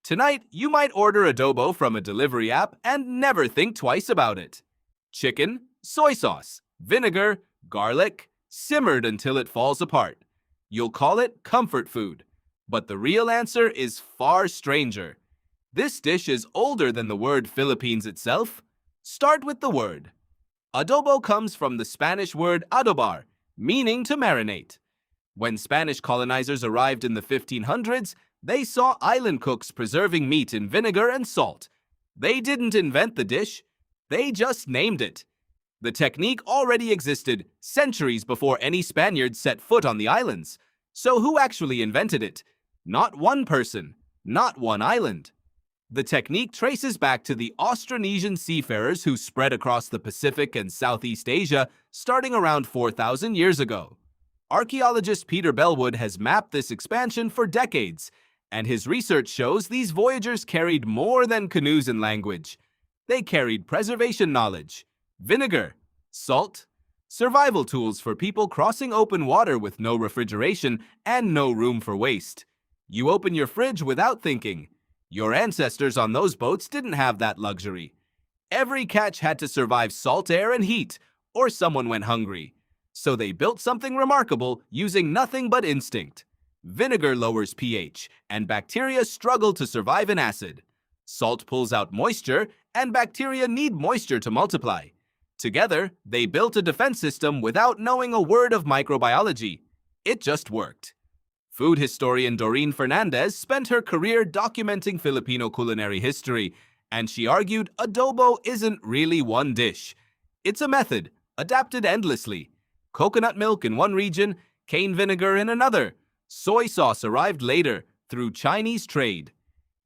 Tonight, you might order adobo from a delivery app and never think twice about it. Chicken, soy sauce, vinegar, garlic, simmered until it falls apart. You'll call it comfort food. But the real answer is far stranger. This dish is older than the word Philippines itself. Start with the word. Adobo comes from the Spanish word adobar, meaning to marinate. When Spanish colonizers arrived in the 1500s, they saw island cooks preserving meat in vinegar and salt. They didn't invent the dish, they just named it. The technique already existed centuries before any Spaniards set foot on the islands. So who actually invented it? Not one person, not one island. The technique traces back to the Austronesian seafarers who spread across the Pacific and Southeast Asia starting around 4,000 years ago. Archaeologist Peter Bellwood has mapped this expansion for decades, and his research shows these voyagers carried more than canoes and language. They carried preservation knowledge, vinegar, salt, survival tools for people crossing open water with no refrigeration and no room for waste. You open your fridge without thinking. Your ancestors on those boats didn't have that luxury. Every catch had to survive salt air and heat, or someone went hungry. So they built something remarkable using nothing but instinct. Vinegar lowers pH, and bacteria struggle to survive in acid. Salt pulls out moisture, and bacteria need moisture to multiply. Together, they built a defense system without knowing a word of microbiology. It just worked. Food historian Doreen Fernandez spent her career documenting Filipino culinary history, and she argued adobo isn't really one dish. It's a method, adapted endlessly. Coconut milk in one region, cane vinegar in another. Soy sauce arrived later, through Chinese trade.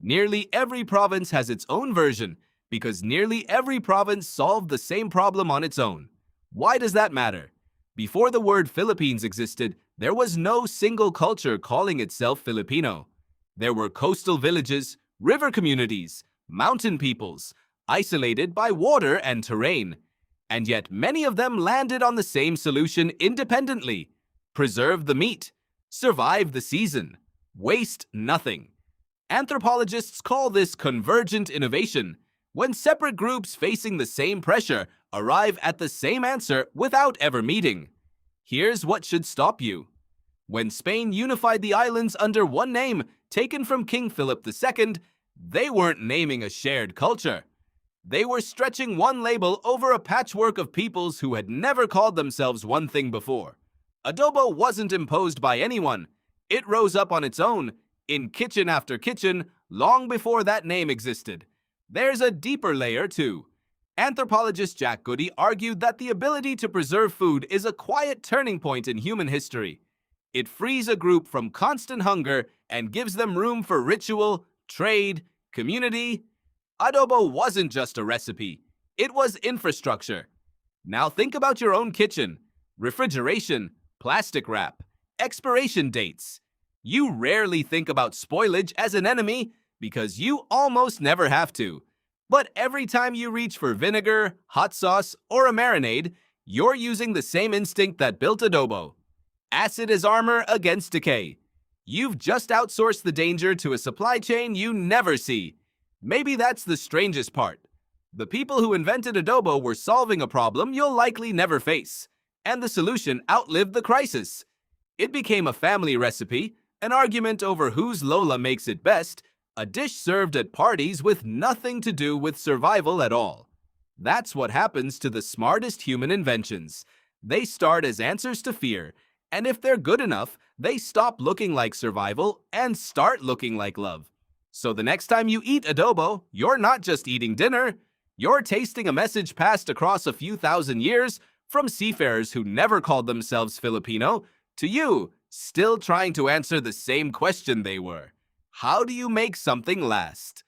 Nearly every province has its own version, because nearly every province solved the same problem on its own. Why does that matter? Before the word Philippines existed, there was no single culture calling itself Filipino. There were coastal villages, river communities, mountain peoples, isolated by water and terrain. And yet many of them landed on the same solution independently. Preserve the meat. Survive the season. Waste nothing. Anthropologists call this convergent innovation, when separate groups facing the same pressure arrive at the same answer without ever meeting. Here's what should stop you. When Spain unified the islands under one name, taken from King Philip II, they weren't naming a shared culture. They were stretching one label over a patchwork of peoples who had never called themselves one thing before. Adobo wasn't imposed by anyone. It rose up on its own, in kitchen after kitchen, long before that name existed. There's a deeper layer, too. Anthropologist Jack Goody argued that the ability to preserve food is a quiet turning point in human history. It frees a group from constant hunger and gives them room for ritual, trade, community. Adobo wasn't just a recipe. It was infrastructure. Now think about your own kitchen. Refrigeration, plastic wrap, expiration dates. You rarely think about spoilage as an enemy because you almost never have to. But every time you reach for vinegar, hot sauce, or a marinade, you're using the same instinct that built adobo. Acid is armor against decay. You've just outsourced the danger to a supply chain you never see. Maybe that's the strangest part. The people who invented adobo were solving a problem you'll likely never face, and the solution outlived the crisis. It became a family recipe, an argument over whose Lola makes it best, a dish served at parties with nothing to do with survival at all. That's what happens to the smartest human inventions. They start as answers to fear, and if they're good enough, they stop looking like survival and start looking like love. So the next time you eat adobo, you're not just eating dinner. You're tasting a message passed across a few thousand years from seafarers who never called themselves Filipino to you, still trying to answer the same question they were. How do you make something last?